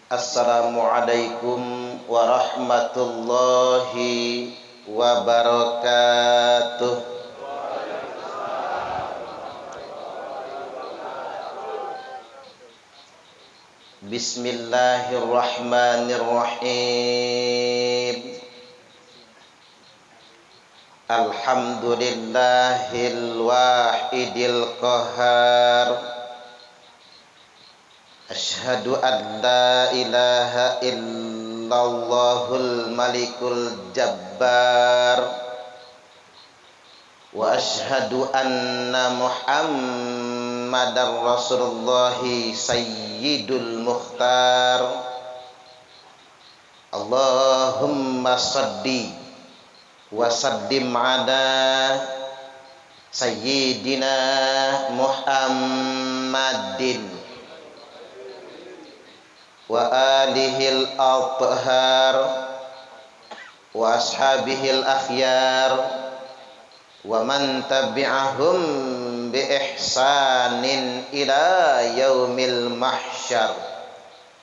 Assalamualaikum warahmatullahi wabarakatuh. Bismillahirrahmanirrahim. Alhamdulillahil wahidil qahhar. Asyhadu an la ilaha illallahul malikul jabbar. Wa asyhadu anna Muhammadar Rasulullahi sayyidul mukhtar. Allahumma salli wa sallim ala sayyidina Muhammadin wa alihil athhar wa ashabihil akhyar wa man tabi'ahum bi ihsanin ila yaumil mahsyar.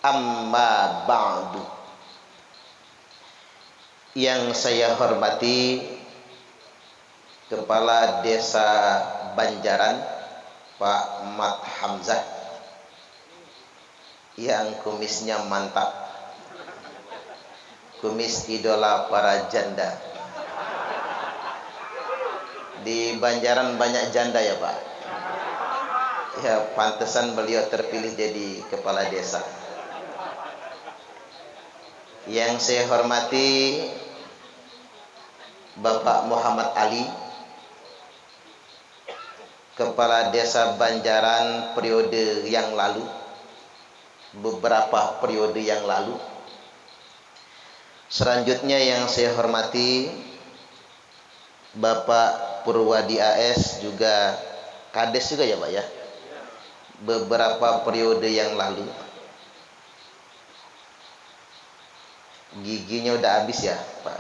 Amma ba'du. Yang saya hormati Kepala Desa Banjaran Pak Mat Hamzah, yang kumisnya mantap, kumis idola para janda. Di Banjaran banyak janda ya Pak. Ya pantesan beliau terpilih jadi kepala desa. Yang saya hormati Bapak Muhammad Ali, Kepala Desa Banjaran periode yang lalu, beberapa periode yang lalu. Selanjutnya yang saya hormati Bapak Purwadi AS, juga Kades juga ya Pak ya, beberapa periode yang lalu. Giginya udah habis ya Pak,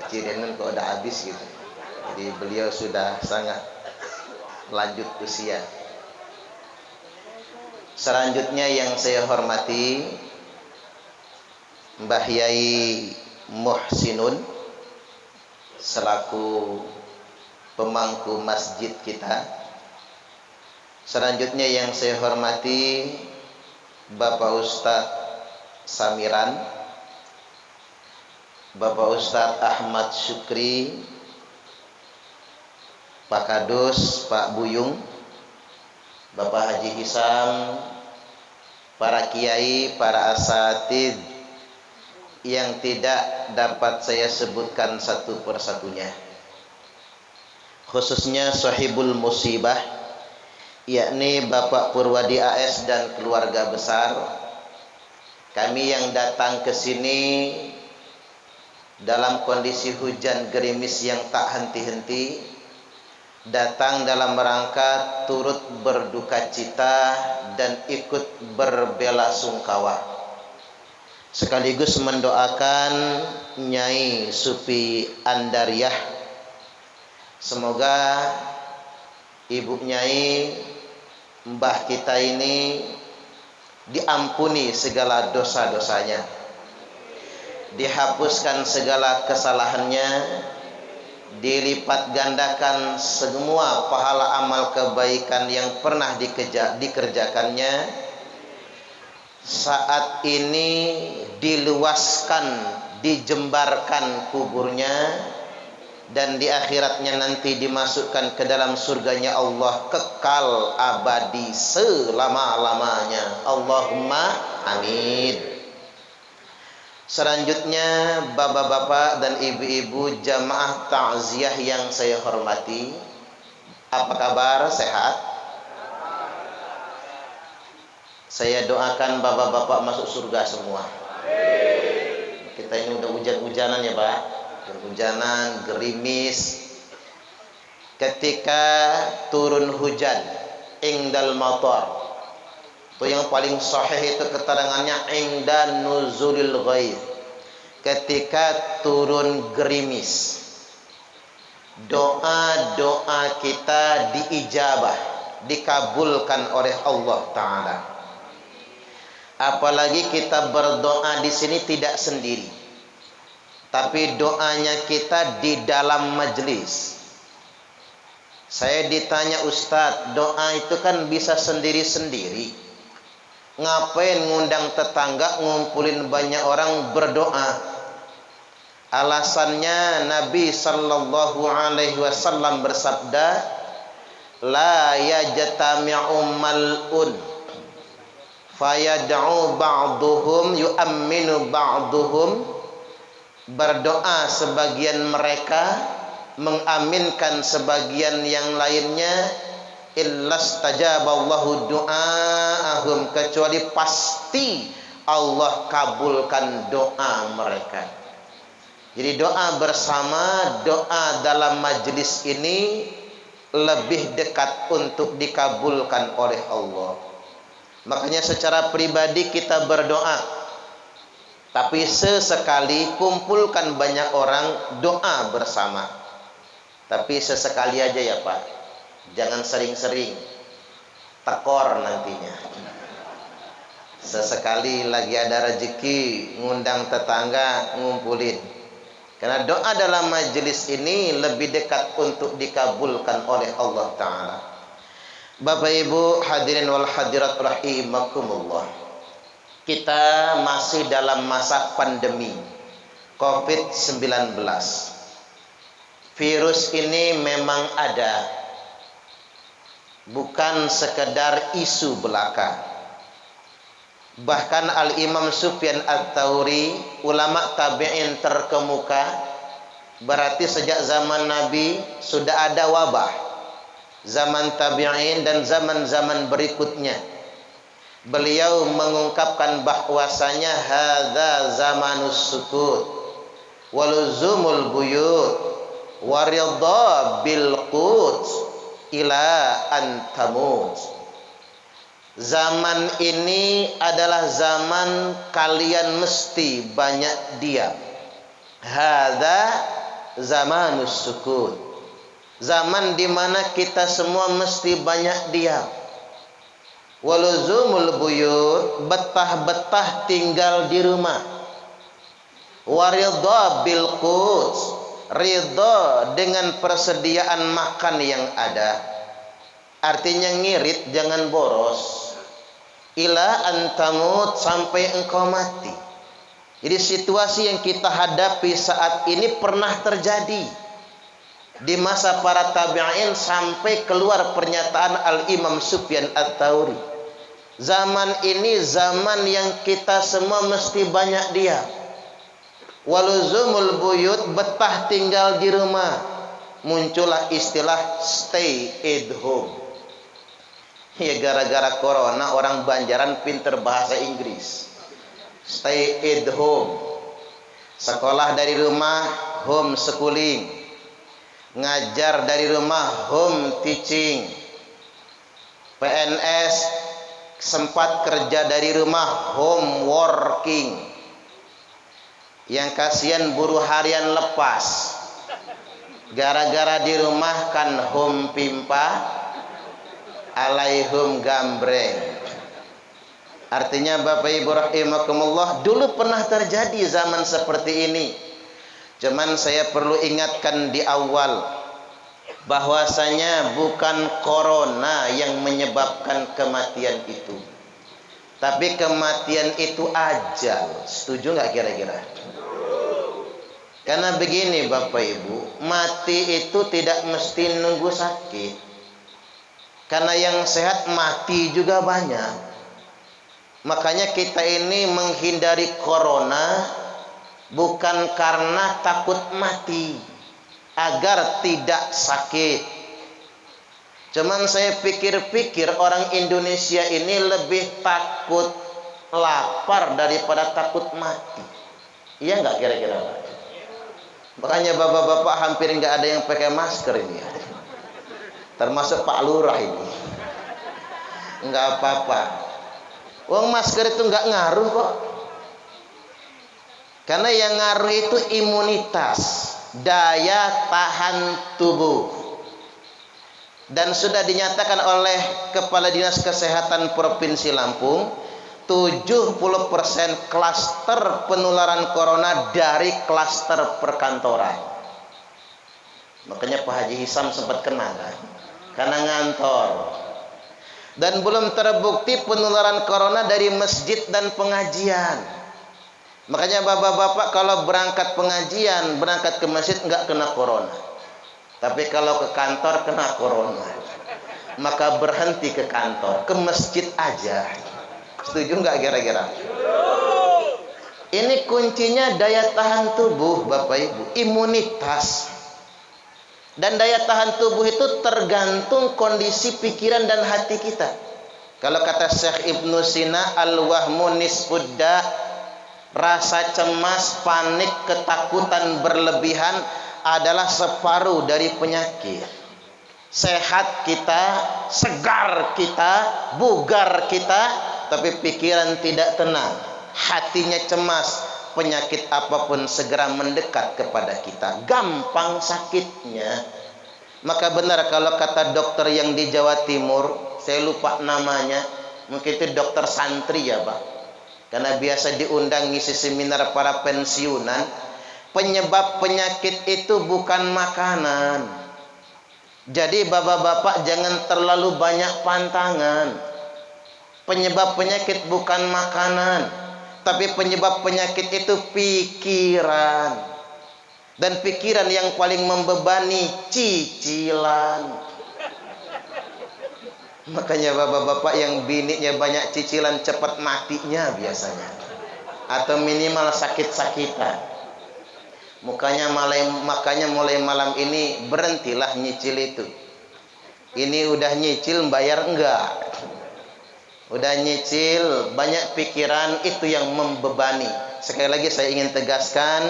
kecirenan kok udah habis gitu. Jadi beliau sudah sangat lanjut usia. Selanjutnya yang saya hormati Mbah Yai Muhsinun selaku pemangku masjid kita. Selanjutnya yang saya hormati Bapak Ustadz Samiran, Bapak Ustadz Ahmad Syukri, Pak Kadus, Pak Buyung, Bapak Haji Hisam, para kiai, para asatid yang tidak dapat saya sebutkan satu persatunya, khususnya sahibul musibah, yakni Bapak Purwadi AS dan keluarga besar. Kami yang datang ke sini dalam kondisi hujan gerimis yang tak henti-henti, datang dalam rangka turut berduka cita dan ikut berbelasungkawa, sekaligus mendoakan Nyai Supi Andariah. Semoga Ibu Nyai, Mbah kita ini diampuni segala dosa-dosanya, dihapuskan segala kesalahannya, dilipat gandakan semua pahala amal kebaikan yang pernah dikerjakannya. Saat ini diluaskan, dijembarkan kuburnya, dan di akhiratnya nanti dimasukkan ke dalam surganya Allah kekal abadi selama-lamanya. Allahumma amin. Selanjutnya bapak-bapak dan ibu-ibu jamaah takziah yang saya hormati, apa kabar? Sehat? Saya doakan bapak-bapak masuk surga semua. Kita ini udah hujan-hujanan ya Pak, hujanan gerimis. Ketika turun hujan, ingdal matar, itu yang paling sahih itu keterangannya ingdan nuzulil ghaib, ketika turun gerimis, doa-doa kita diijabah, dikabulkan oleh Allah Ta'ala. Apalagi kita berdoa di sini tidak sendiri, tapi doanya kita di dalam majelis. Saya ditanya, Ustadz, doa itu kan bisa sendiri-sendiri. Ngapain ngundang tetangga, ngumpulin banyak orang berdoa? Alasannya Nabi sallallahu alaihi wasallam bersabda, la yajtami'u mal'un fayad'u ba'duhum yu'amminu ba'duhum. Berdoa sebagian mereka mengaminkan sebagian yang lainnya, illastajaballahu du'aahum, kecuali pasti Allah kabulkan doa mereka. Jadi doa bersama, doa dalam majelis ini lebih dekat untuk dikabulkan oleh Allah. Makanya secara pribadi kita berdoa, tapi sesekali kumpulkan banyak orang doa bersama. Tapi sesekali aja ya Pak, jangan sering-sering, tekor nantinya. Sesekali lagi ada rezeki, ngundang tetangga, ngumpulin. Karena doa dalam majelis ini lebih dekat untuk dikabulkan oleh Allah Ta'ala. Bapak Ibu hadirin wal hadirat rahimakumullah, kita masih dalam masa pandemi COVID-19. Virus ini memang ada, bukan sekedar isu belaka. Bahkan Al-Imam Sufyan Ats-Tsauri, ulama tabi'in terkemuka, berarti sejak zaman Nabi sudah ada wabah, zaman tabi'in dan zaman-zaman berikutnya. Beliau mengungkapkan bahwasanya hadza zamanus sukut waluzumul buyut waridha bil qut ila antamut. Zaman ini adalah zaman kalian mesti banyak diam. Hadza zamanus sukut, zaman di mana kita semua mesti banyak diam. Waluzumul buyut, betah-betah tinggal di rumah. Waridha bil qut, ridha dengan persediaan makan yang ada. Artinya ngirit, jangan boros. Ila antamut, sampai engkau mati. Jadi situasi yang kita hadapi saat ini pernah terjadi di masa para tabi'in, sampai keluar pernyataan Al-Imam Sufyan Ats-Tsauri. Zaman ini zaman yang kita semua mesti banyak diam. Waluzumul buyut, betah tinggal di rumah. Muncullah istilah stay at home. Ya gara-gara corona orang Banjaran pinter bahasa Inggris. Stay at home. Sekolah dari rumah, home schooling. Ngajar dari rumah, home teaching. PNS sempat kerja dari rumah, home working. Yang kasihan buruh harian lepas, gara-gara di rumah kan home pimpa, alaihum gambreng. Artinya Bapak Ibu rahimakumullah, dulu pernah terjadi zaman seperti ini. Cuman saya perlu ingatkan di awal bahwasanya bukan corona yang menyebabkan kematian itu, tapi kematian itu ajal. Setuju nggak kira-kira? Karena begini Bapak Ibu, mati itu tidak mesti nunggu sakit. Karena yang sehat mati juga banyak. Makanya kita ini menghindari corona bukan karena takut mati, agar tidak sakit. Cuman saya pikir-pikir orang Indonesia ini lebih takut lapar daripada takut mati. Iya nggak kira-kira? Makanya bapak-bapak hampir nggak ada yang pakai masker ini ya. Termasuk Pak Lurah ini. Nggak apa-apa. Wong masker itu nggak ngaruh kok. Karena yang ngaruh itu imunitas, daya tahan tubuh. Dan sudah dinyatakan oleh Kepala Dinas Kesehatan Provinsi Lampung 70% klaster penularan corona dari klaster perkantoran. Makanya Pak Haji Hisam sempat kena kan, karena ngantor. Dan belum terbukti penularan corona dari masjid dan pengajian. Makanya bapak-bapak kalau berangkat pengajian, berangkat ke masjid enggak kena corona. Tapi kalau ke kantor kena corona. Maka berhenti ke kantor, ke masjid aja. Setuju enggak kira-kira? Ini kuncinya daya tahan tubuh, Bapak Ibu, imunitas. Dan daya tahan tubuh itu tergantung kondisi pikiran dan hati kita. Kalau kata Syekh Ibnu Sina, al-wahmu nisfudda, rasa cemas, panik, ketakutan berlebihan adalah separuh dari penyakit. Sehat kita, segar kita, bugar kita, tapi pikiran tidak tenang, hatinya cemas, penyakit apapun segera mendekat kepada kita, gampang sakitnya. Maka benar kalau kata dokter yang di Jawa Timur, saya lupa namanya, mungkin itu dokter santri ya Pak, karena biasa diundang ngisi seminar para pensiunan. Penyebab penyakit itu bukan makanan. Jadi bapak-bapak jangan terlalu banyak pantangan. Penyebab penyakit bukan makanan, tapi penyebab penyakit itu pikiran. Dan pikiran yang paling membebani cicilan. Makanya bapak-bapak yang bininya banyak cicilan cepat matinya biasanya. Atau minimal sakit-sakitan. Makanya mulai malam ini berhentilah nyicil itu. Ini udah nyicil bayar enggak? Udah nyicil banyak pikiran, itu yang membebani. Sekali lagi saya ingin tegaskan,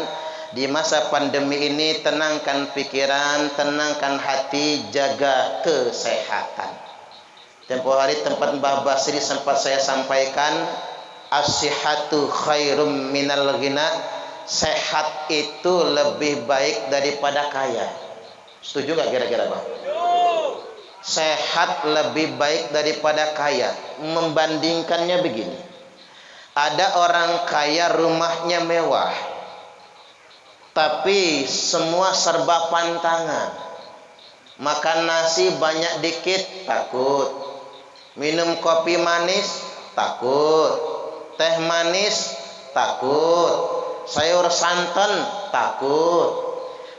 di masa pandemi ini tenangkan pikiran, tenangkan hati, jaga kesehatan. Tempoh hari tempat Mbah Basri sempat saya sampaikan, as-sihhatu khairum minal ghina. Sehat itu lebih baik daripada kaya. Setuju gak kira-kira Pak? Sehat lebih baik daripada kaya. Membandingkannya begini, ada orang kaya rumahnya mewah, tapi semua serba pantangan. Makan nasi banyak dikit takut, minum kopi manis takut, teh manis takut, sayur santan takut,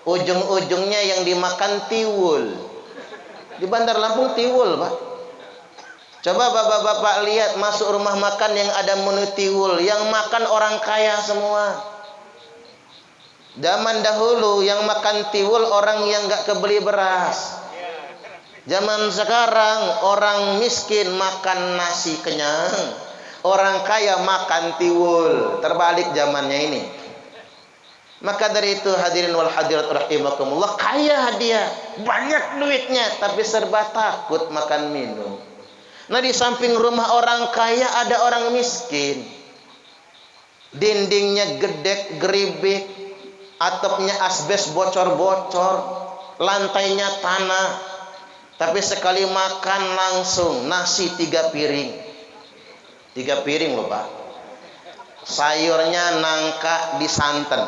ujung-ujungnya yang dimakan tiwul. Di Bandar Lampung tiwul Pak. Coba bapak-bapak lihat masuk rumah makan yang ada menu tiwul, yang makan orang kaya semua. Zaman dahulu yang makan tiwul orang yang gak kebeli beras. Zaman sekarang orang miskin makan nasi kenyang, orang kaya makan tiwul. Terbalik zamannya ini. Maka dari itu hadirin wal hadirat rahimakumullah, kaya dia, banyak duitnya, tapi serba takut makan minum. Nah di samping rumah orang kaya ada orang miskin. Dindingnya gedek geribik, atapnya asbes bocor-bocor, lantainya tanah, tapi sekali makan langsung nasi 3 piring. 3 piring loh Pak. Sayurnya nangka di santan,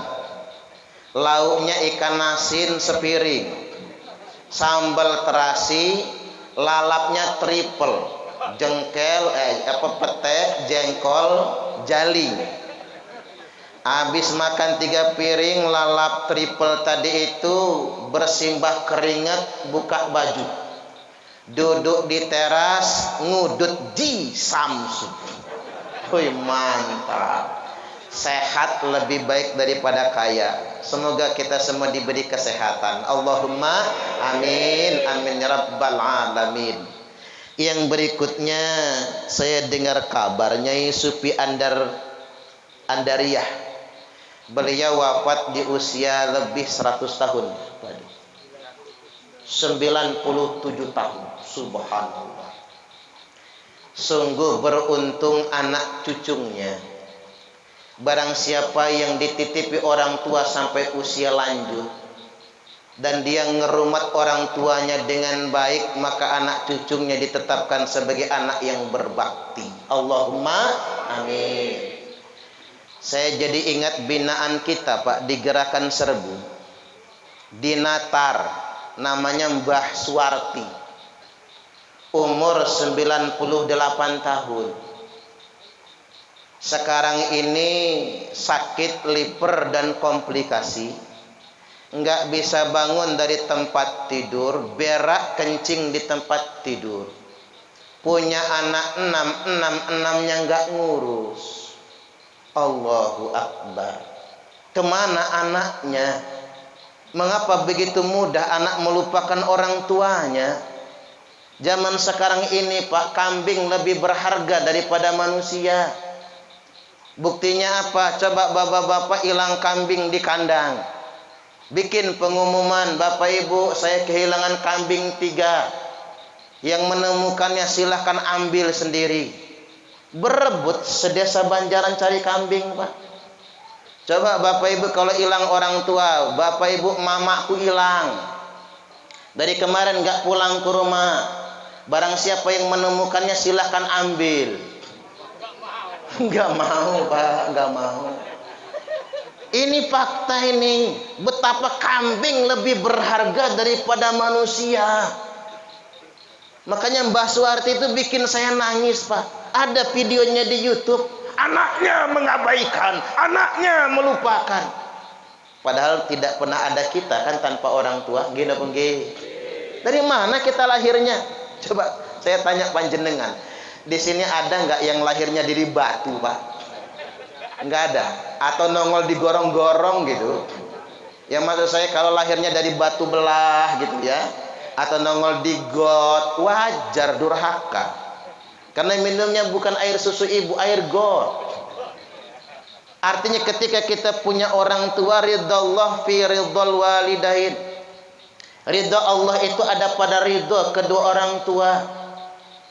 lauknya ikan asin sepiring, sambal terasi, lalapnya triple, jengkel, pete, jengkol, jaling. Habis makan 3 piring lalap triple tadi itu, bersimbah keringat, buka baju, duduk di teras, ngudut di Samsung. Wih mantap. Sehat lebih baik daripada kaya. Semoga kita semua diberi kesehatan. Allahumma amin, amin ya rabbal alamin. Yang berikutnya saya dengar kabar Nyai Supi Andariyah. Beliau wafat di usia lebih 100 tahun tadi. 97 tahun. Subhanallah. Sungguh beruntung anak cucunya. Barang siapa yang dititipi orang tua sampai usia lanjut dan dia ngerumat orang tuanya dengan baik, maka anak cucunya ditetapkan sebagai anak yang berbakti. Allahumma Amin. Saya jadi ingat binaan kita Pak di Gerakan Serbu. Di Natar, namanya Mbah Suwarti. Umur 98 tahun. Sekarang ini sakit liver dan komplikasi. Enggak bisa bangun dari tempat tidur, berak kencing di tempat tidur. Punya anak 6, 6-6-nya enggak ngurus. Allahu Akbar. Kemana anaknya? Mengapa begitu mudah anak melupakan orang tuanya? Zaman sekarang ini Pak, kambing lebih berharga daripada manusia. Buktinya apa? Coba bapak-bapak hilang kambing di kandang. Bikin pengumuman, Bapak Ibu saya kehilangan kambing 3. Yang menemukannya silahkan ambil sendiri. Berebut sedesa Banjaran cari kambing Pak. Coba Bapak Ibu kalau hilang orang tua, Bapak Ibu mamaku hilang. Dari kemarin gak pulang ke rumah. Barang siapa yang menemukannya silahkan ambil. Gak mau Pak, gak mau. Ini fakta ini. Betapa kambing lebih berharga daripada manusia. Makanya Mbah Suwarti itu bikin saya nangis Pak. Ada videonya di YouTube. Anaknya mengabaikan, anaknya melupakan. Padahal tidak pernah ada kita kan tanpa orang tua. Gini pun dari mana kita lahirnya? Coba saya tanya panjenengan. Di sini ada nggak yang lahirnya dari batu Pak? Nggak ada. Atau nongol di gorong-gorong gitu. Yang maksud saya kalau lahirnya dari batu belah gitu ya. Atau nongol di got, wajar durhaka. Karena minumnya bukan air susu ibu, air got. Artinya ketika kita punya orang tua, ridha Allah fi ridhal walidain. Ridha Allah itu ada pada ridha kedua orang tua.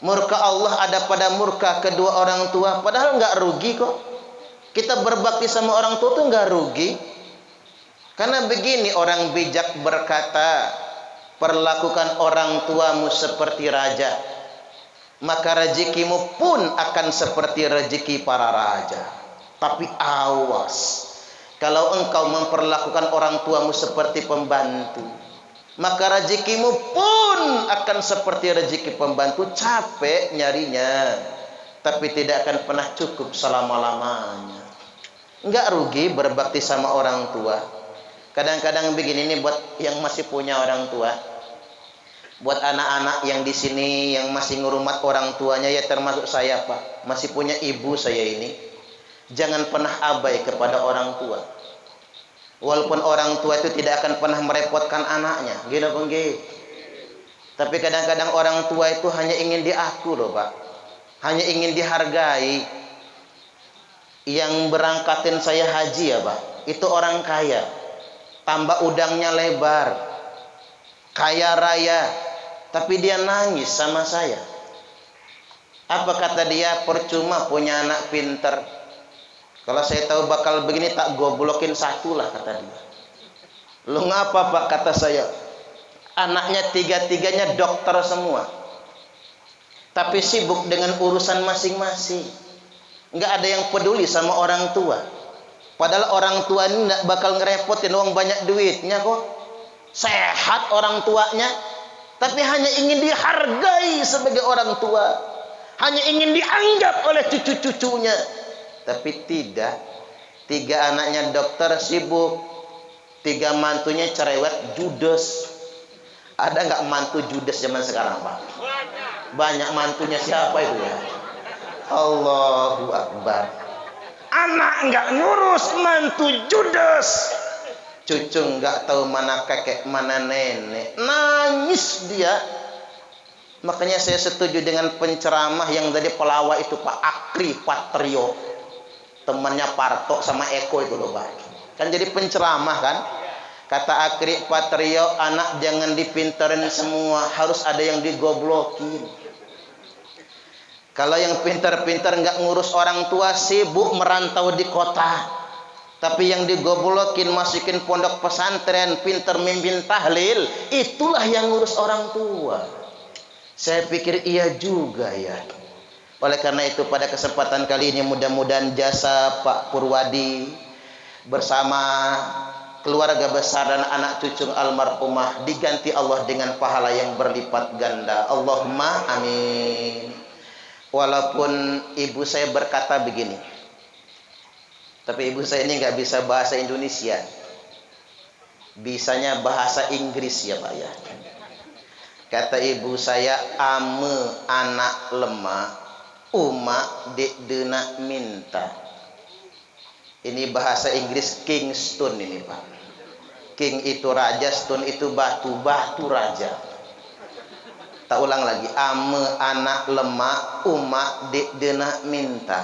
Murka Allah ada pada murka kedua orang tua. Padahal nggak rugi kok. Kita berbakti sama orang tua tuh nggak rugi. Karena begini orang bijak berkata, perlakukan orang tuamu seperti raja, maka rezekimu pun akan seperti rezeki para raja. Tapi awas, kalau engkau memperlakukan orang tuamu seperti pembantu, maka rezekimu pun akan seperti rezeki pembantu. Capek nyarinya, tapi tidak akan pernah cukup selama-lamanya. Enggak rugi berbakti sama orang tua. Kadang-kadang begini nih buat yang masih punya orang tua. Buat anak-anak yang di sini yang masih ngurumat orang tuanya, ya termasuk saya Pak, masih punya ibu saya ini, jangan pernah abai kepada orang tua. Walaupun orang tua itu tidak akan pernah merepotkan anaknya, gila pengge. Tapi kadang-kadang orang tua itu hanya ingin diaku loh Pak, hanya ingin dihargai. Yang berangkatin saya haji ya Pak, itu orang kaya, tambah udangnya lebar, kaya raya, tapi dia nangis sama saya. Apa kata dia? Percuma punya anak pinter. Kalau saya tahu bakal begini tak goblokin satu lah kata dia. Lu ngapa Pak? Kata saya. Anaknya tiga-tiganya dokter semua, tapi sibuk dengan urusan masing-masing. Nggak ada yang peduli sama orang tua. Padahal orang tua ini nggak bakal ngerepotin, uang banyak duitnya kok. Sehat orang tuanya, tapi hanya ingin dihargai sebagai orang tua, hanya ingin dianggap oleh cucu-cucunya. Tapi tidak, 3 anaknya dokter sibuk, 3 mantunya cerewet judes. Ada nggak mantu judes zaman sekarang Pak? Banyak mantunya. Siapa itu ya? Allahu Akbar. Anak nggak ngurus, mantu judes. Cucu nggak tahu mana kakek mana nenek, nangis dia. Makanya saya setuju dengan penceramah yang dari pelawak itu Pak Akri Patrio, temannya Parto sama Eko itu loh Pak. Kan jadi penceramah kan. Kata Akri Patrio, anak jangan dipinterin semua, harus ada yang digoblokin. Kalau yang pintar-pintar nggak ngurus orang tua, sibuk merantau di kota. Tapi yang digoblokin, masukin pondok pesantren, pintar mimpin tahlil, itulah yang ngurus orang tua. Saya pikir iya juga ya. Oleh karena itu pada kesempatan kali ini mudah-mudahan jasa Pak Purwadi bersama keluarga besar dan anak cucu almarhumah diganti Allah dengan pahala yang berlipat ganda. Allahumma amin. Walaupun ibu saya berkata begini, tapi ibu saya ini nggak bisa bahasa Indonesia, bisanya bahasa Inggris ya Pak ya. Kata ibu saya, ame anak lemah, umak dek dena minta. Ini bahasa Inggris Kingston ini Pak. King itu raja, stone itu batu, batu raja. Tak ulang lagi, ame anak lemah, umak dek dena minta.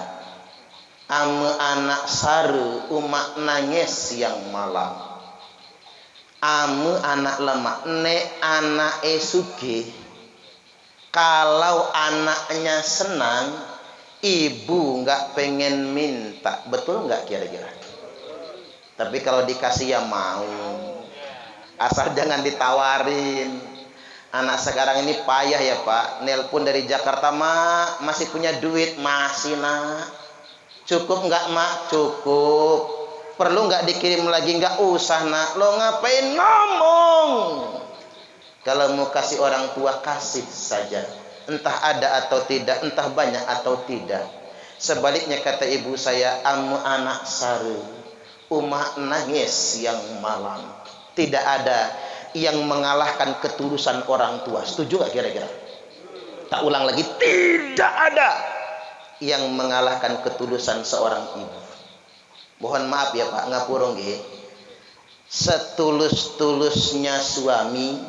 Ame anak saru, umak nangis siang malam. Ame anak lemah, ne anak esuke. Kalau anaknya senang, ibu nggak pengen minta, betul nggak kira-kira? Tapi kalau dikasih ya mau, asal jangan ditawarin. Anak sekarang ini payah ya Pak, nelpon dari Jakarta, mak masih punya duit? Masih nak. Cukup nggak mak? Cukup. Perlu nggak dikirim lagi? Nggak usah nak. Lo ngapain ngomong? Kalau mau kasih orang tua kasih saja, entah ada atau tidak, entah banyak atau tidak. Sebaliknya kata ibu saya, amu anak saru, umak nangis siang malam. Tidak ada yang mengalahkan ketulusan orang tua. Setuju nggak kira-kira? Tak ulang lagi, tidak ada yang mengalahkan ketulusan seorang ibu. Mohon maaf ya Pak, ngapura nggih. Setulus-tulusnya suami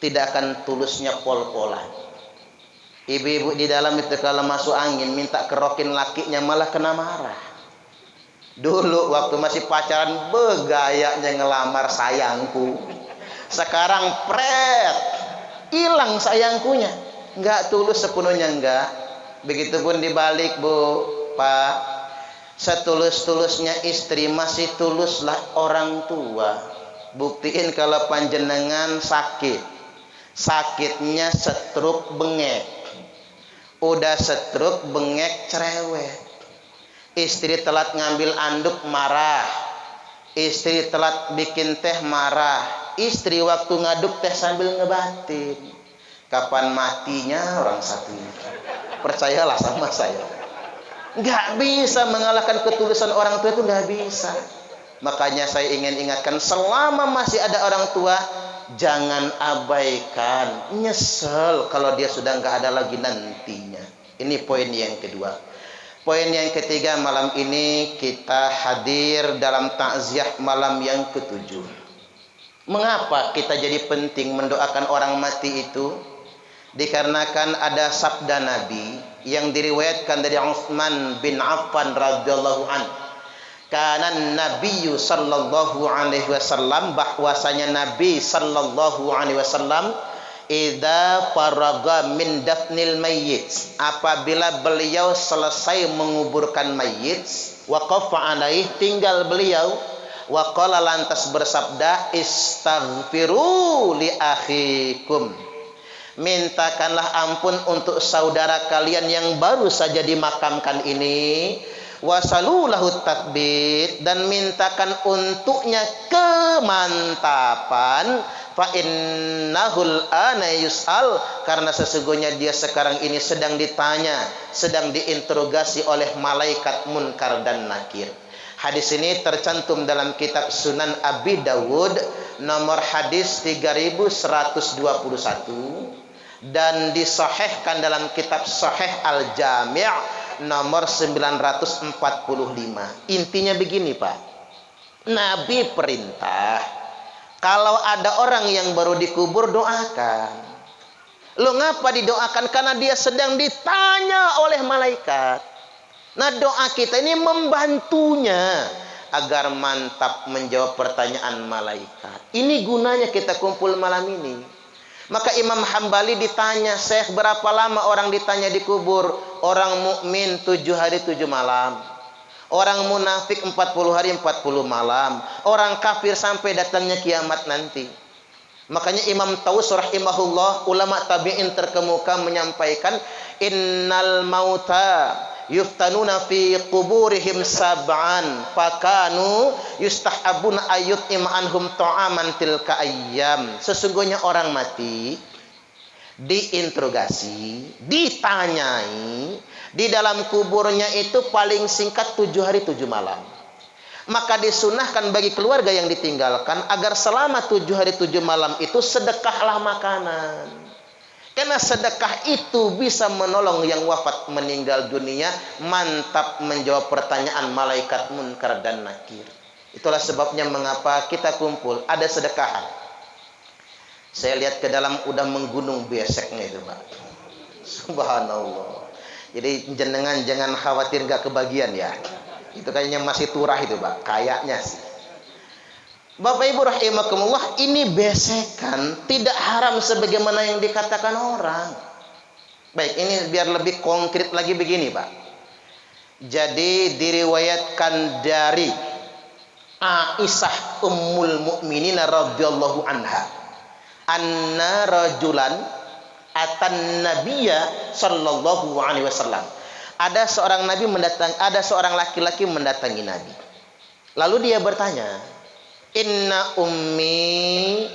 tidak akan tulusnya pol-polan. Ibu-ibu di dalam itu kalau masuk angin minta kerokin lakinya malah kena marah. Dulu waktu masih pacaran begayanya ngelamar sayangku. Sekarang pret, hilang sayangkunya. Enggak tulus sepenuhnya enggak. Begitupun dibalik Bu, Pak. Setulus-tulusnya istri masih tuluslah orang tua. Buktiin kalau panjenengan sakit. Sakitnya stroke bengek. Udah stroke bengek cerewet. Istri telat ngambil anduk marah. Istri telat bikin teh marah. Istri waktu ngaduk teh sambil ngebatin. Kapan matinya orang satu ini? Percayalah sama saya. Nggak bisa mengalahkan ketulusan orang tua, itu nggak bisa. Makanya saya ingin ingatkan, selama masih ada orang tua, jangan abaikan. Nyesel kalau dia sudah nggak ada lagi nantinya. Ini poin yang kedua. Poin yang ketiga, malam ini kita hadir dalam takziah malam yang ketujuh. Mengapa kita jadi penting mendoakan orang mati itu? Dikarenakan ada sabda Nabi yang diriwayatkan dari Utsman bin Affan radhiyallahu an. Kana Nabiyyu sallallahu alaihi wasallam, bahwasanya Nabi sallallahu alaihi wasallam idza faraga min dafnil mayyit, apabila beliau selesai menguburkan mayit, waqafa alaih, tinggal beliau, wa qala, lantas bersabda, istaghfiru li akhikum, mintakanlah ampun untuk saudara kalian yang baru saja dimakamkan ini, wasalulahu takbir, dan mintakan untuknya kemantapan, fa innahul ana yus'al, karena sesungguhnya dia sekarang ini sedang ditanya, sedang diinterogasi oleh malaikat munkar dan nakir. Hadis ini tercantum dalam kitab Sunan Abi Dawud nomor hadis 3121 dan disahihkan dalam kitab Sahih Al-Jami' nomor 945. Intinya begini Pak, Nabi perintah kalau ada orang yang baru dikubur doakan. Lo ngapa didoakan? Karena dia sedang ditanya oleh malaikat. Nah doa kita ini membantunya agar mantap menjawab pertanyaan malaikat. Ini gunanya kita kumpul malam ini. Maka Imam Hambali ditanya, Syekh, berapa lama orang ditanya di kubur? Orang mukmin 7 hari 7 malam. Orang munafik 40 hari 40 malam. Orang kafir sampai datangnya kiamat nanti. Makanya Imam Taus rahimahullah, ulama tabi'in terkemuka menyampaikan, innal mauta yuftanuna fi quburihim sab'an fakanu yustahabuna ayyut im'anhum ta'aman tilka ayyam. Sesungguhnya orang mati diinterogasi, ditanyai di dalam kuburnya itu paling singkat 7 hari 7 malam. Maka disunahkan bagi keluarga yang ditinggalkan agar selama 7 hari 7 malam itu sedekahlah makanan. Karena sedekah itu bisa menolong yang wafat meninggal dunia. Mantap menjawab pertanyaan malaikat munkar dan nakir. Itulah sebabnya mengapa kita kumpul ada sedekahan. Saya lihat ke dalam udah menggunung beseknya itu, Pak. Subhanallah. Jadi jenengan jangan khawatir gak kebagian ya. Itu kayaknya masih turah itu, Pak. Kayaknya sih. Bapak Ibu rahimakumullah, ini besekan tidak haram sebagaimana yang dikatakan orang. Baik, ini biar lebih konkret lagi begini, Pak. Jadi diriwayatkan dari Aisyah Ummul Mukminin radhiyallahu anha, anna rajulan atan nabiyya sallallahu alaihi wasallam. Ada seorang laki-laki mendatangi Nabi. Lalu dia bertanya, "Inna ummi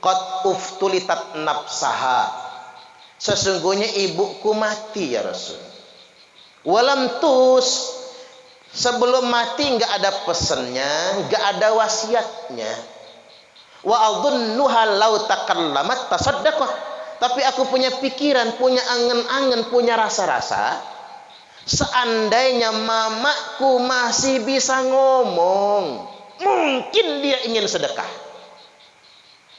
qad uftulitat nafsaha." Sesungguhnya ibuku mati ya Rasul. Walam tus, sebelum mati enggak ada pesannya, enggak ada wasiatnya. Wa adhunnuha law takallamat tasaddaqat. Tapi aku punya pikiran, punya angen-angen, punya rasa-rasa, seandainya mamaku masih bisa ngomong, mungkin dia ingin sedekah.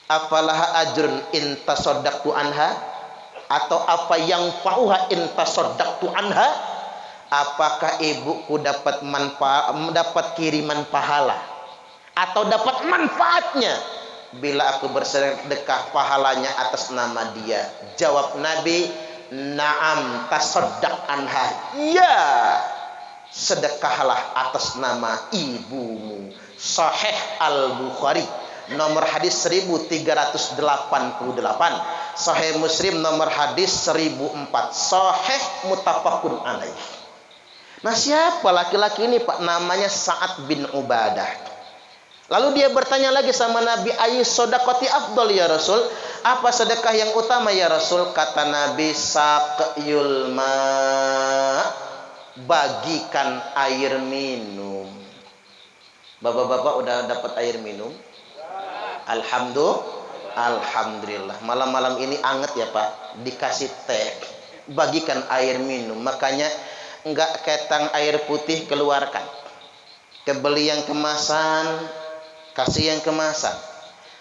Apalah ajrun in tasaddaqtu anha, atau apa yang fauha in tasaddaqtu anha? Apakah ibuku dapat kiriman pahala atau dapat manfaatnya bila aku bersedekah pahalanya atas nama dia? Jawab Nabi, na'am tasaddaq anha. Ya, sedekahlah atas nama ibumu. Sahih Al-Bukhari nomor hadis 1388, Sahih Muslim nomor hadis 1004, Sahih muttafaqun alaih. Nah, siapa laki-laki ini, Pak? Namanya Sa'ad bin Ubadah. Lalu dia bertanya lagi sama Nabi, ayu sodakoti afdol ya Rasul? Apa sedekah yang utama ya Rasul? Kata Nabi, saqyul ma, bagikan air minum. Bapak-bapak udah dapat air minum? Alhamdulillah. Malam-malam ini anget ya Pak, dikasih teh, bagikan air minum. Makanya enggak ketang air putih keluarkan. Kebeli yang kemasan, kasih yang kemasan.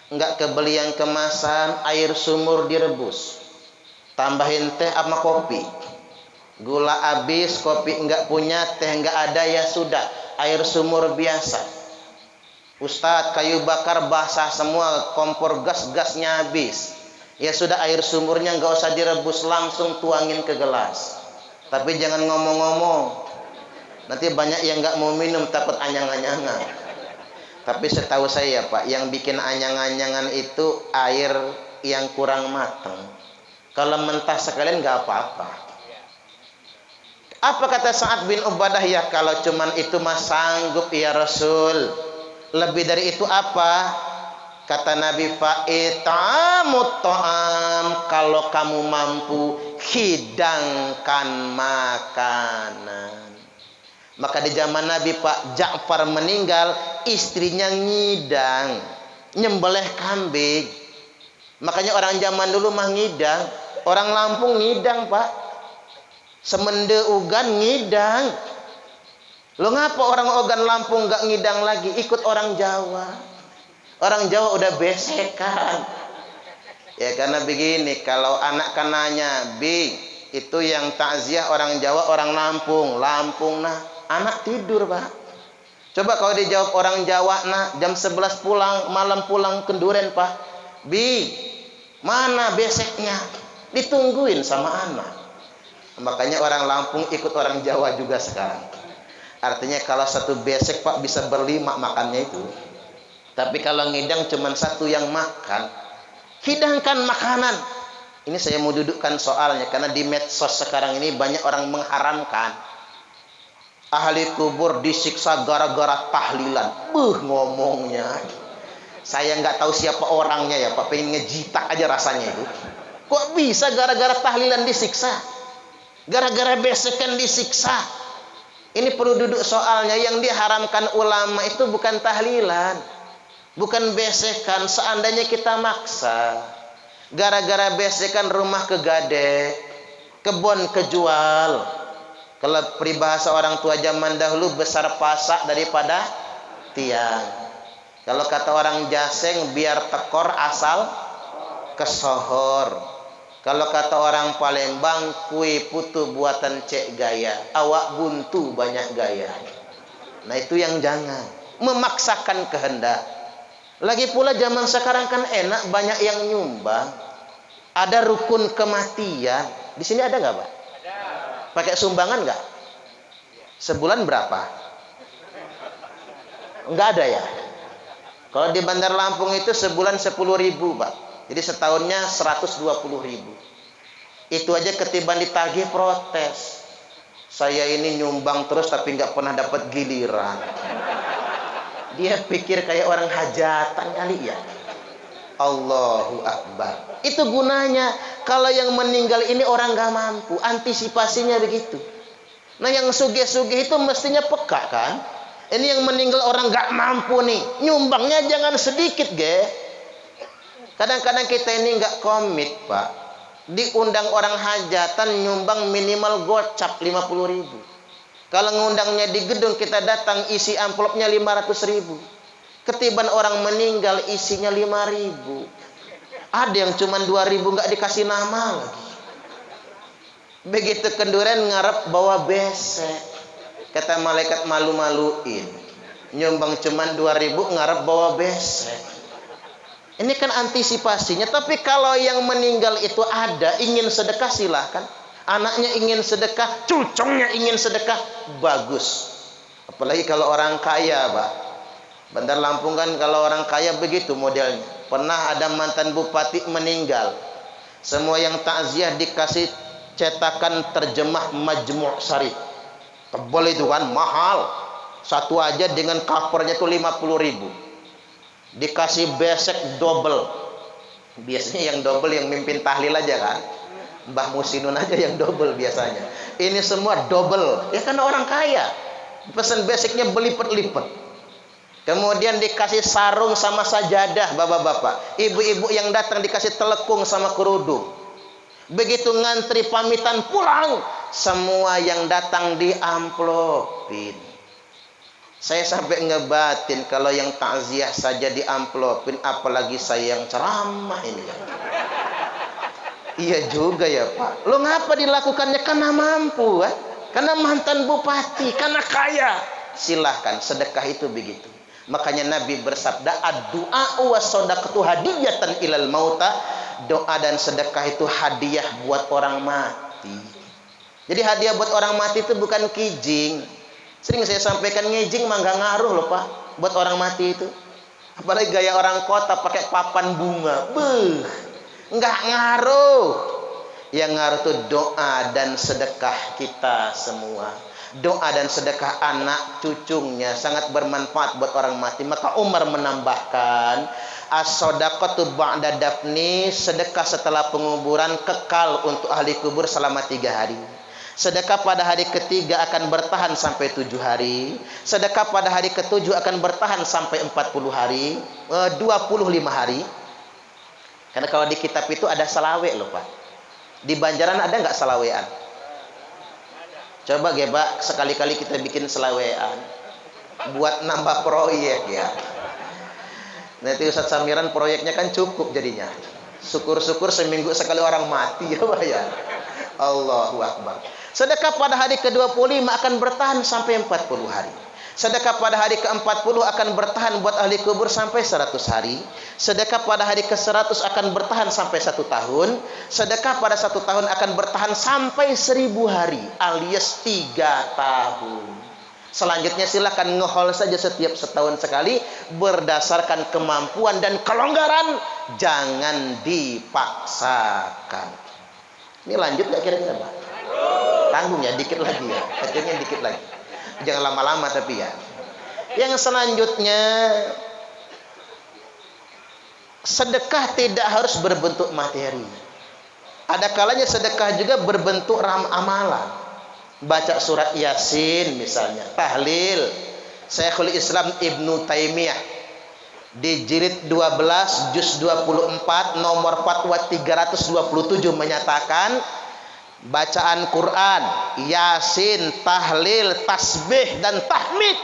Enggak kebeli yang kemasan, air sumur direbus. Tambahin teh sama kopi. Gula habis, kopi enggak punya, teh enggak ada, ya sudah, air sumur biasa. Ustadz, kayu bakar basah semua, kompor gasnya habis. Ya sudah, air sumurnya enggak usah direbus, langsung tuangin ke gelas. Tapi jangan ngomong-ngomong. Nanti banyak yang enggak mau minum, takut anyang-anyangan. Tapi setahu saya Pak, yang bikin anyang-anyangan itu air yang kurang matang. Kalau mentah sekalian nggak apa-apa. Apa kata Sa'ad bin Ubadah? Ya kalau cuman itu mah sanggup ya Rasul. Lebih dari itu apa? Kata Nabi, fa'ita'amut ta'am, kalau kamu mampu hidangkan makanan. Maka di zaman Nabi Pak Ja'far meninggal, istrinya ngidang, nyembelih kambing. Makanya orang zaman dulu mah ngidang. Orang Lampung ngidang Pak. Semende ugan ngidang. Lo ngapa orang ogan Lampung nggak ngidang lagi? Ikut orang Jawa. Orang Jawa udah besekan. Ya karena begini, kalau anak kan nanya, Bi, itu yang takziah orang Jawa, orang Lampung. Lampung nah, anak tidur Pak. Coba kalau dijawab orang Jawa, nah jam 11 pulang, malam pulang ke Duren Pak. Bi, mana beseknya? Ditungguin sama anak. Makanya orang Lampung ikut orang Jawa juga sekarang. Artinya kalau satu besek Pak bisa berlima makannya itu. Tapi kalau ngidang cuma satu yang makan, Hidangkan makanan. Ini saya mau dudukkan soalnya, karena di medsos sekarang ini banyak orang mengharamkan. Ahli kubur disiksa gara-gara tahlilan. Ngomongnya. Saya nggak tahu siapa orangnya ya Pak, pengen ngejitak aja rasanya itu. Kok bisa gara-gara tahlilan disiksa? Gara-gara besekan disiksa? Ini perlu duduk soalnya. Yang diharamkan ulama itu bukan tahlilan, bukan besekan. Seandainya kita maksa, gara-gara besekan rumah kegade, kebun kejual. Kalau peribahasa orang tua zaman dahulu, besar pasak daripada tiang. Kalau kata orang Jaseng, biar tekor asal kesohor. Kalau kata orang Palembang, kue putu buatan cek gaya, awak buntu banyak gaya. Nah itu yang jangan memaksakan kehendak. Lagi pula zaman sekarang kan enak, banyak yang nyumbang. Ada rukun kematian. Di sini ada nggak Pak? Ada. Pakai sumbangan nggak? Sebulan berapa? Nggak ada ya. Kalau di Bandar Lampung itu sebulan 10.000 Pak. Jadi setahunnya 120.000. Itu aja ketiban ditagih protes. Saya ini nyumbang terus tapi nggak pernah dapat giliran. Dia pikir kayak orang hajatan kali ya. Allahu Akbar. Itu gunanya. Kalau yang meninggal ini orang nggak mampu, antisipasinya begitu. Nah yang sugih-sugih itu mestinya peka kan. Ini yang meninggal orang nggak mampu nih, nyumbangnya jangan sedikit, ge. Kadang-kadang kita ini nggak komit, Pak. Diundang orang hajatan nyumbang minimal gocap 50.000. Kalau ngundangnya di gedung kita datang isi amplopnya 500.000. Ketiban orang meninggal isinya 5.000. Ada yang cuma 2.000 nggak dikasih nama lagi. Begitu kenduren ngarep bawa besek. Kata malaikat malu-maluin. Nyumbang cuman 2.000 ngarep bawa besek. Ini kan antisipasinya. Tapi kalau yang meninggal itu ada, ingin sedekah silahkan. Anaknya ingin sedekah, cucungnya ingin sedekah, bagus. Apalagi kalau orang kaya Pak. Bandar Lampung kan kalau orang kaya begitu modelnya. Pernah ada mantan bupati meninggal. Semua yang takziah dikasih cetakan terjemah Majmu' Syarif. Tebal itu kan, mahal. Satu aja dengan covernya tuh 50.000. Dikasih besek double. Biasanya yang double yang mimpin tahlil aja kan. Mbah Musinun aja yang double biasanya. Ini semua double. Ya karena orang kaya. Pesan beseknya berlipat-lipat. Kemudian dikasih sarung sama sajadah bapak-bapak. Ibu-ibu yang datang dikasih telekung sama kerudung. Begitu ngantri pamitan pulang, semua yang datang diamplopin. Saya sampai ngebatin kalau yang takziah saja diamplopin, apalagi saya yang ceramah ini. Iya juga ya Pak. Lo ngapa dilakukannya? Karena mampu kan? Karena mantan bupati, karena kaya. Silahkan, sedekah itu begitu. Makanya Nabi bersabda, ad-du'a wa shadaqatu hadiyatan ilal mauta. Doa dan sedekah itu hadiah buat orang mati. Jadi hadiah buat orang mati itu bukan kijing. Sering saya sampaikan, ngijing mah nggak ngaruh loh Pak buat orang mati itu. Apalagi gaya orang kota pakai papan bunga. Nggak ngaruh. Yang ngaruh itu doa dan sedekah kita semua. Doa dan sedekah anak cucunya sangat bermanfaat buat orang mati. Maka Umar menambahkan, as-shadaqatu ba'da dafni, sedekah setelah penguburan kekal untuk ahli kubur selama 3 hari. Sedekah pada hari ketiga akan bertahan sampai 7 hari. Sedekah pada hari ke-7 akan bertahan sampai 40 hari, 25 hari. Karena kalau di kitab itu ada salawe loh Pak. Di Banjaran ada nggak salawean? Coba Pak, sekali-kali kita bikin selawean buat nambah proyek ya. Nanti Ustadz Samiran proyeknya kan cukup jadinya. Syukur-syukur seminggu sekali orang mati ya Pak ya. Allahu Akbar. Sedekah pada hari ke-25 akan bertahan sampai 40 hari. Sedekah pada hari ke-40 akan bertahan buat ahli kubur sampai 100 hari. Sedekah pada hari ke-100 akan bertahan sampai 1 tahun. Sedekah pada 1 tahun akan bertahan sampai 1000 hari alias 3 tahun. Selanjutnya silakan ngehol saja setiap setahun sekali berdasarkan kemampuan dan kelonggaran, jangan dipaksakan. Ini lanjut gak kira-kira, Pak? Tanggung ya, dikit lagi ya. Kecilnya dikit lagi. Jangan lama-lama tapi ya. Yang selanjutnya, sedekah tidak harus berbentuk materi. Ada kalanya sedekah juga berbentuk amalan. Baca surat Yasin misalnya, tahlil. Syekhul Islam Ibnu Taimiyah di jilid 12 juz 24 nomor fatwa 327 menyatakan bacaan Quran, Yasin, tahlil, tasbih dan tahmid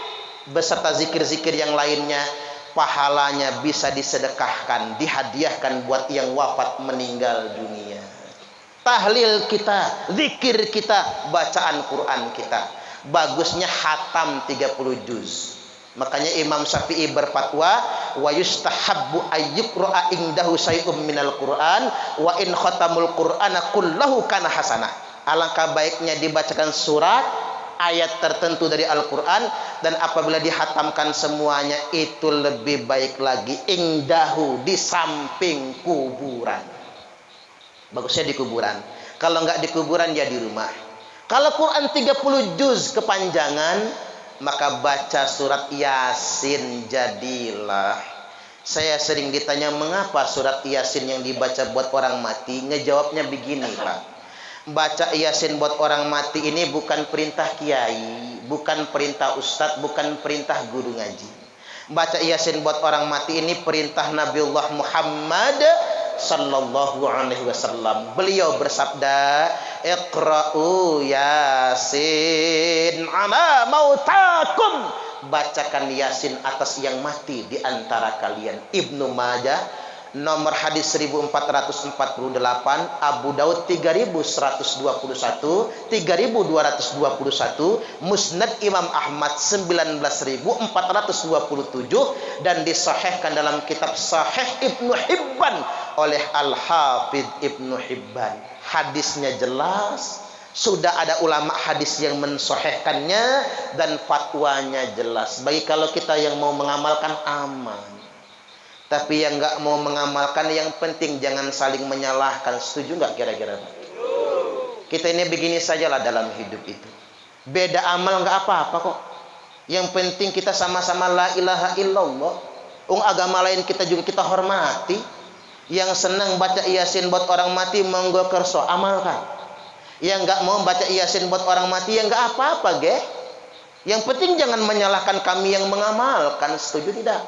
beserta zikir-zikir yang lainnya pahalanya bisa disedekahkan, dihadiahkan buat yang wafat meninggal dunia. Tahlil kita, zikir kita, bacaan Quran kita. Bagusnya hatam 30 juz. Makanya Imam Syafi'i berfatwa, wa yustahabbu ayyuqra'a indahu syai'um minal Qur'an wa in khatamul Qur'ana kullahu kana hasanah. Alangkah baiknya dibacakan surat ayat tertentu dari Al-Qur'an, dan apabila dihatamkan semuanya itu lebih baik lagi, indahu, di samping kuburan. Bagusnya di kuburan. Kalau enggak di kuburan ya di rumah. Kalau Quran 30 juz kepanjangan, maka baca surat Yasin jadilah. Saya sering ditanya mengapa surat Yasin yang dibaca buat orang mati. Ngejawabnya begini, Pak. Baca Yasin buat orang mati ini bukan perintah kiai, bukan perintah ustadz, bukan perintah guru ngaji. Baca Yasin buat orang mati ini perintah Nabiullah Muhammad sallallahu alaihi wasallam. Beliau bersabda, "Iqra'u Yasin ala mautakum." Bacakan Yasin atas yang mati di antara kalian. Ibnu Majah nomor hadis 1448, Abu Daud 3121, 3221, Musnad Imam Ahmad 19427, dan disahihkan dalam kitab Sahih Ibnu Hibban oleh Al-Hafidh Ibnu Hibban. Hadisnya jelas, sudah ada ulama hadis yang mensahihkannya dan fatwanya jelas. Bagi kalau kita yang mau mengamalkan aman. Tapi yang nggak mau mengamalkan, yang penting jangan saling menyalahkan. Setuju nggak kira-kira? Kita ini begini sajalah dalam hidup itu. Beda amal nggak apa-apa kok. Yang penting kita sama-sama la ilaha illallah. Agama lain kita juga kita hormati. Yang senang baca Yasin buat orang mati, monggo kerso amalkan. Yang nggak mau baca Yasin buat orang mati, ya nggak apa-apa, ge. Yang penting jangan menyalahkan kami yang mengamalkan. Setuju tidak?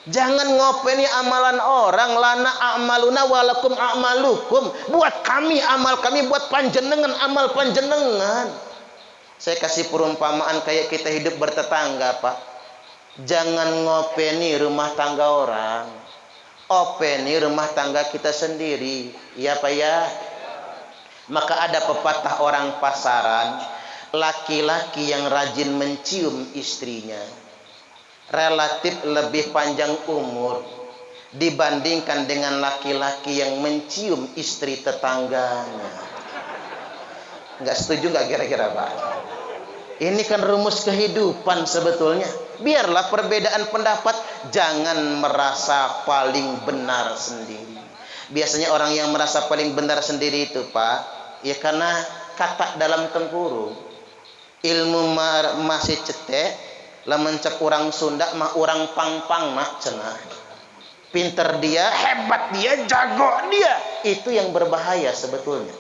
Jangan ngopeni amalan orang. Lana a'maluna walakum a'malukum. Buat kami amal kami, buat panjenengan amal panjenengan. Saya kasih perumpamaan kayak kita hidup bertetangga, Pak. Jangan ngopeni rumah tangga orang, openi rumah tangga kita sendiri. Ya, Pak ya. Maka ada pepatah orang pasaran, laki-laki yang rajin mencium istrinya relatif lebih panjang umur dibandingkan dengan laki-laki yang mencium istri tetangganya. Nggak setuju nggak kira-kira, Pak? Ini kan rumus kehidupan sebetulnya. Biarlah perbedaan pendapat, jangan merasa paling benar sendiri. Biasanya orang yang merasa paling benar sendiri itu, Pak, ya karena kata dalam tempurung, ilmu masih cetek, lamun cek orang Sunda mah orang pang-pang mah cenah. Pinter dia, hebat dia, jago dia. Itu yang berbahaya sebetulnya.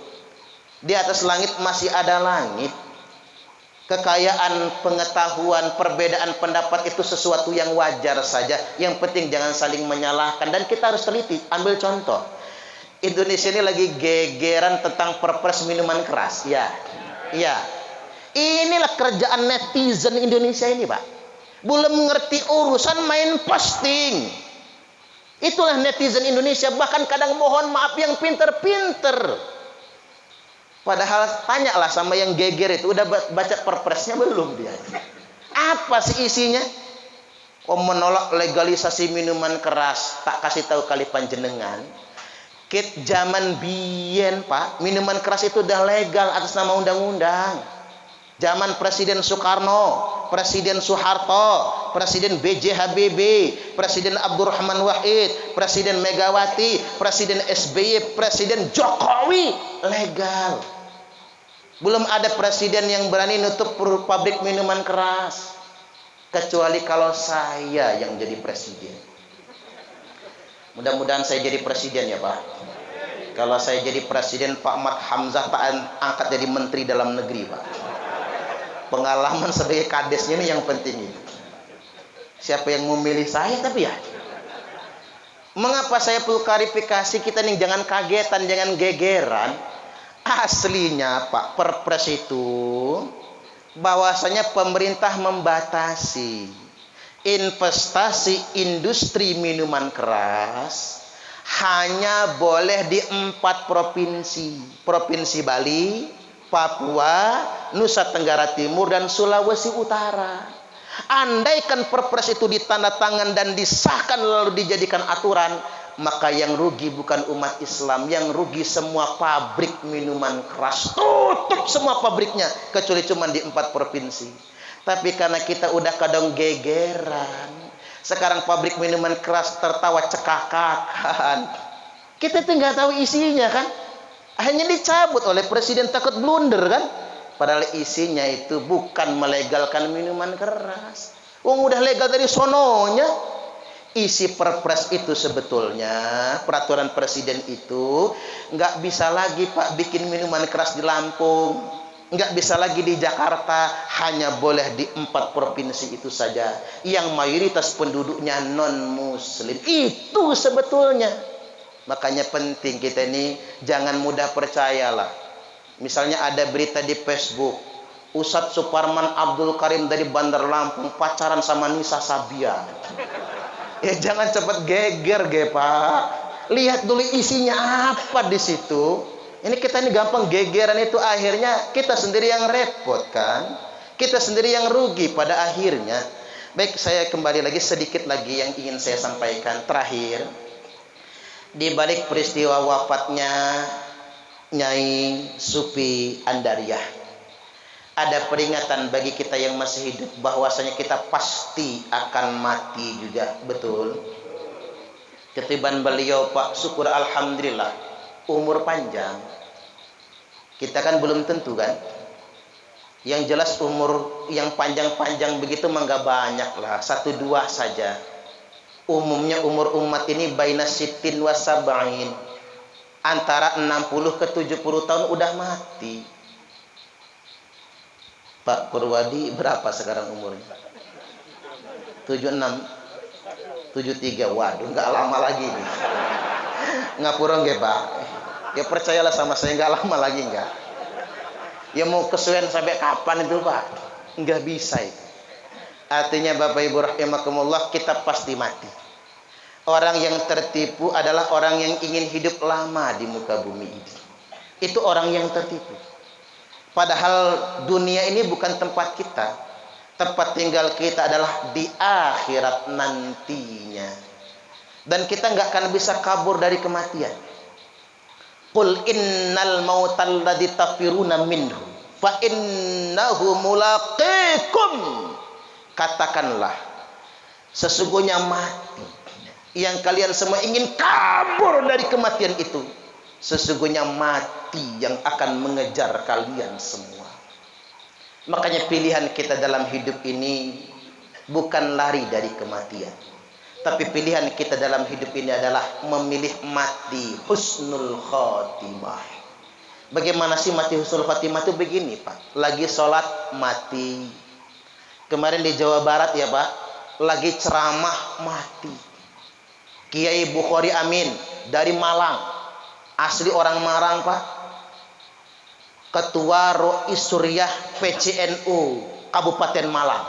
Di atas langit masih ada langit. Kekayaan pengetahuan, perbedaan pendapat itu sesuatu yang wajar saja. Yang penting jangan saling menyalahkan, dan kita harus teliti. Ambil contoh, Indonesia ini lagi gegeran tentang perpres minuman keras. Ya, ya. Inilah kerjaan netizen Indonesia ini, Pak. Belum mengerti urusan main posting. Itulah netizen Indonesia. Bahkan kadang mohon maaf yang pinter-pinter. Padahal tanyalah sama yang geger itu, udah baca perpresnya belum dia? Apa sih isinya? Menolak legalisasi minuman keras. Tak kasih tahu kali panjenengan. Kit zaman biyen, Pak, minuman keras itu udah legal atas nama undang-undang. Zaman Presiden Soekarno, Presiden Soeharto, Presiden B.J. Habibie, Presiden Abdurrahman Wahid, Presiden Megawati, Presiden SBY, Presiden Jokowi legal. Belum ada presiden yang berani nutup pabrik minuman keras. Kecuali kalau saya yang jadi presiden. Mudah-mudahan saya jadi presiden ya Pak. Kalau saya jadi presiden, Pak Ahmad Hamzah Pak angkat jadi menteri dalam negeri Pak. Pengalaman sebagai kadesnya ini yang penting ini. Siapa yang memilih saya tapi ya. Mengapa saya perlu klarifikasi, kita nih jangan kagetan, jangan gegeran. Aslinya Pak, Perpres itu bahwasanya pemerintah membatasi investasi industri minuman keras hanya boleh di 4 provinsi. Provinsi Bali, Papua, Nusa Tenggara Timur, dan Sulawesi Utara. Andaikan Perpres itu ditandatangan dan disahkan lalu dijadikan aturan, maka yang rugi bukan umat Islam, yang rugi semua pabrik minuman keras. Tutup semua pabriknya, kecuali cuma di 4 provinsi. Tapi karena kita udah kadang gegeran, sekarang pabrik minuman keras tertawa cekakan. Kita tuh nggak tahu isinya kan. Hanya dicabut oleh presiden takut blunder kan. Padahal isinya itu bukan melegalkan minuman keras. Wong udah legal dari sononya. Isi Perpres itu sebetulnya, peraturan presiden itu nggak bisa lagi Pak bikin minuman keras di Lampung, nggak bisa lagi di Jakarta, hanya boleh di 4 provinsi itu saja yang mayoritas penduduknya non muslim. Itu sebetulnya. Makanya penting kita ini jangan mudah percayalah. Misalnya ada berita di Facebook, Ustadz Suparman Abdul Karim dari Bandar Lampung pacaran sama Nisa Sabian. Ya jangan cepat geger Pak. Lihat dulu isinya apa di situ. Ini kita ini gampang gegeran, itu akhirnya kita sendiri yang repot kan. Kita sendiri yang rugi pada akhirnya. Baik, saya kembali lagi sedikit lagi yang ingin saya sampaikan terakhir. Di balik peristiwa wafatnya Nyai Supi Andariah, ada peringatan bagi kita yang masih hidup bahwasanya kita pasti akan mati juga, betul. Ketiban beliau Pak, syukur alhamdulillah umur panjang. Kita kan belum tentu kan. Yang jelas umur yang panjang-panjang begitu mah nggak banyak lah, 1-2 saja. Umumnya umur umat ini baina sittin wa sab'in, antara 60 ke 70 tahun udah mati. Pak Purwadi berapa sekarang umurnya? 76, 73. Waduh, nggak lama lagi nih. Ngapura nggih Pak. Ya percayalah sama saya, nggak lama lagi nggak. Ya mau kesuwen sampai kapan itu Pak? Nggak bisa itu. Artinya Bapak Ibu rahimakumullah, kita pasti mati. Orang yang tertipu adalah orang yang ingin hidup lama di muka bumi ini. Itu orang yang tertipu. Padahal dunia ini bukan tempat kita. Tempat tinggal kita adalah di akhirat nantinya. Dan kita nggak akan bisa kabur dari kematian. Qul innal mautal ladzi tafiruna minhu fa innahu mulaqikum. Katakanlah, sesungguhnya mati yang kalian semua ingin kabur dari kematian itu, sesungguhnya mati yang akan mengejar kalian semua. Makanya pilihan kita dalam hidup ini bukan lari dari kematian, tapi pilihan kita dalam hidup ini adalah memilih mati husnul khotimah. Bagaimana sih mati husnul khotimah itu? Begini Pak, lagi sholat mati. Kemarin di Jawa Barat ya Pak, lagi ceramah mati. Kiai Bukhari Amin dari Malang, asli orang Malang Pak, Ketua Rois Suriah PCNU Kabupaten Malang,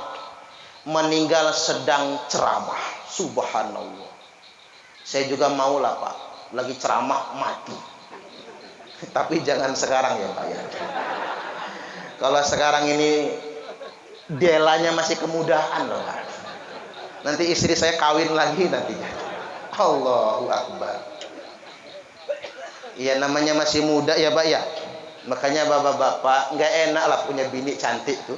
meninggal sedang ceramah. Subhanallah. Saya juga mau lah Pak, lagi ceramah mati. Tapi jangan sekarang ya Pak ya. Kalau sekarang ini delanya masih kemudahan loh Pak. Nanti istri saya kawin lagi nantinya. Allahu Akbar. Ya namanya masih muda ya Pak ya. Makanya bapak-bapak nggak enak lah punya bini cantik tuh.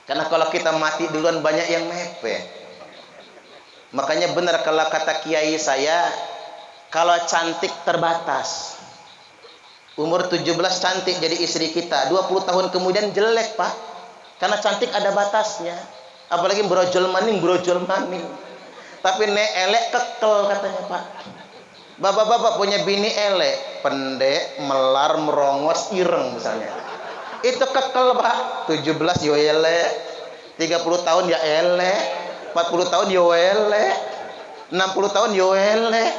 Karena kalau kita mati duluan banyak yang mepet. Makanya benar kalau kata kiai saya, kalau cantik terbatas. Umur 17 cantik jadi istri kita, 20 tahun kemudian jelek, Pak. Karena cantik ada batasnya. Apalagi brojol maning. Tapi nek elek kekel katanya, Pak. Bapak-bapak punya bini elek, pendek, melar, merongos, ireng misalnya. Itu kekel, Pak. 17 yo elek, 30 tahun ya elek, 40 tahun yo elek, 60 tahun yo elek.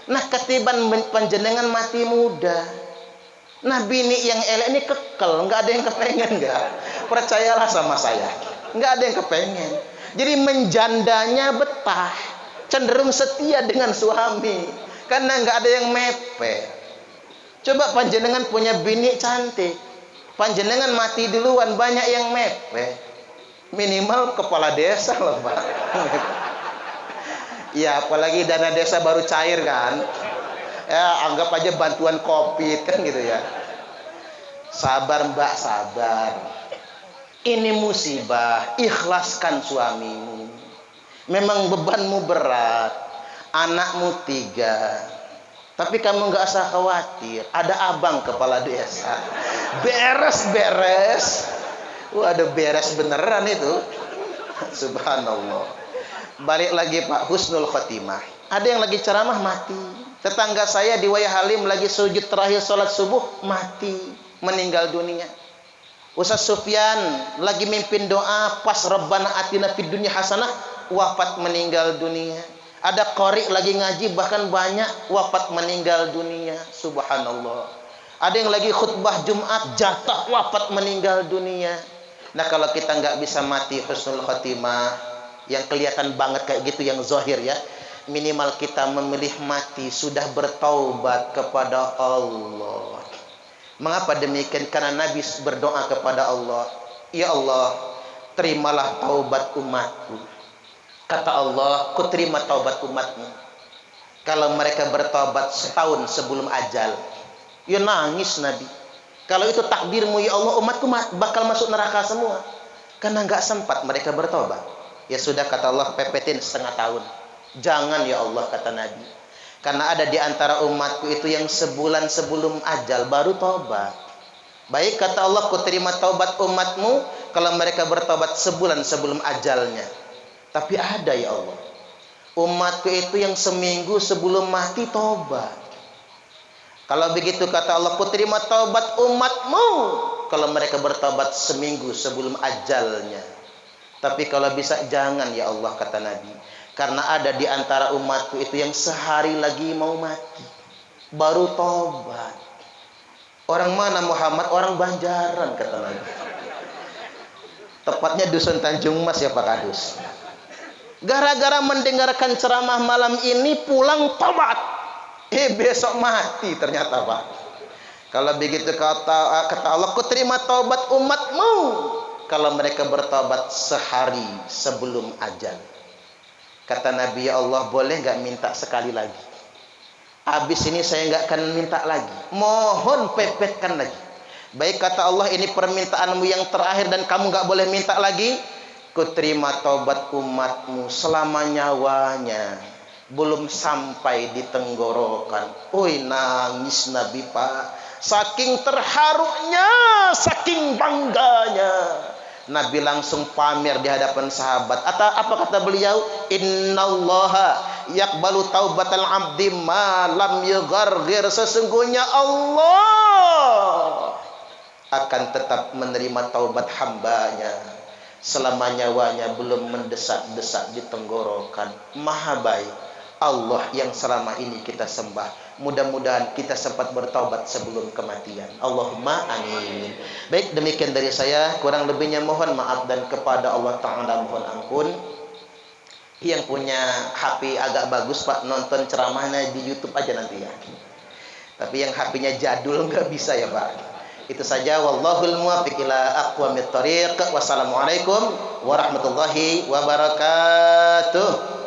Nah, ketiban panjenengan mati muda. Nah, bini yang elek ini kekel, nggak ada yang kepengen, nggak? Percayalah sama saya, nggak ada yang kepengen. Jadi menjandanya betah, cenderung setia dengan suami. Karena nggak ada yang mepet. Coba panjenengan punya bini cantik, panjenengan mati duluan, banyak yang mepet. Minimal kepala desa loh, Pak. Ya, apalagi dana desa baru cair kan. Ya, anggap aja bantuan Covid kan gitu ya. Sabar, Mbak, sabar. Ini musibah, ikhlaskan suamimu. Memang bebanmu berat, anakmu 3. Tapi kamu nggak usah khawatir, ada abang kepala desa. Beres. Ada beres beneran itu. Subhanallah. Balik lagi Pak, husnul khotimah. Ada yang lagi ceramah mati. Tetangga saya di Waya Halim lagi sujud terakhir sholat subuh mati, meninggal dunia. Ustaz Sufyan lagi mimpin doa pas Rabbana atina fid dunya hasanah, wafat meninggal dunia. Ada qori lagi ngaji bahkan banyak wafat meninggal dunia. Subhanallah. Ada yang lagi khutbah Jumat jatah wafat meninggal dunia. Nah, kalau kita nggak bisa mati husnul khotimah, yang kelihatan banget kayak gitu, yang zahir ya, minimal kita memilih mati sudah bertaubat kepada Allah. Mengapa demikian? Karena Nabi berdoa kepada Allah, ya Allah, terimalah taubat umatku. Kata Allah, ku terima taubat umatmu kalau mereka bertaubat setahun sebelum ajal. Ya nangis Nabi. Kalau itu takdirmu ya Allah, umatku bakal masuk neraka semua karena nggak sempat mereka bertobat. Ya sudah, kata Allah, pepetin setengah tahun. Jangan ya Allah, kata Nabi, karena ada di antara umatku itu yang sebulan sebelum ajal baru tobat. Baik, kata Allah, ku terima taubat umatmu kalau mereka bertobat sebulan sebelum ajalnya. Tapi ada ya Allah, umatku itu yang seminggu sebelum mati tobat. Kalau begitu, kata Allah, ku terima taubat umatmu kalau mereka bertobat seminggu sebelum ajalnya. Tapi kalau bisa jangan ya Allah, kata Nabi, karena ada di antara umatku itu yang sehari lagi mau mati baru tobat. Orang mana Muhammad? Orang Banjaran, kata Nabi. Tepatnya Dusun Tanjung Mas ya Pak Kadus. Gara-gara mendengarkan ceramah malam ini pulang tobat, besok mati ternyata Pak. Kalau begitu kata Allah, ku terima taubat umatmu kalau mereka bertobat sehari sebelum ajal. Kata Nabi, ya Allah, boleh nggak minta sekali lagi? Habis ini saya nggak akan minta lagi. Mohon pepetkan lagi. Baik, kata Allah, ini permintaanmu yang terakhir dan kamu nggak boleh minta lagi. Ku terima taubat umatmu selama nyawanya belum sampai di tenggorokan. Oi, nangis Nabi Pak. Saking terharunya, saking bangganya, Nabi langsung pamer di hadapan sahabat. Apa kata beliau? Innallaha yaqbalu taubatal abdi ma lam yughargir. Sesungguhnya Allah akan tetap menerima taubat hambanya selama nyawanya belum mendesak-desak di tenggorokan. Maha baik Allah yang selama ini kita sembah. Mudah-mudahan kita sempat bertaubat sebelum kematian. Allahumma amin. Baik, demikian dari saya. Kurang lebihnya mohon maaf dan kepada Allah Ta'ala mohon ampun. Yang punya HP agak bagus Pak, nonton ceramahnya di YouTube aja nanti ya. Tapi yang HP-nya jadul nggak bisa ya Pak. Itu saja, wallahul muwaffiq ila aqwamit thoriq. Wassalamualaikum warahmatullahi wabarakatuh.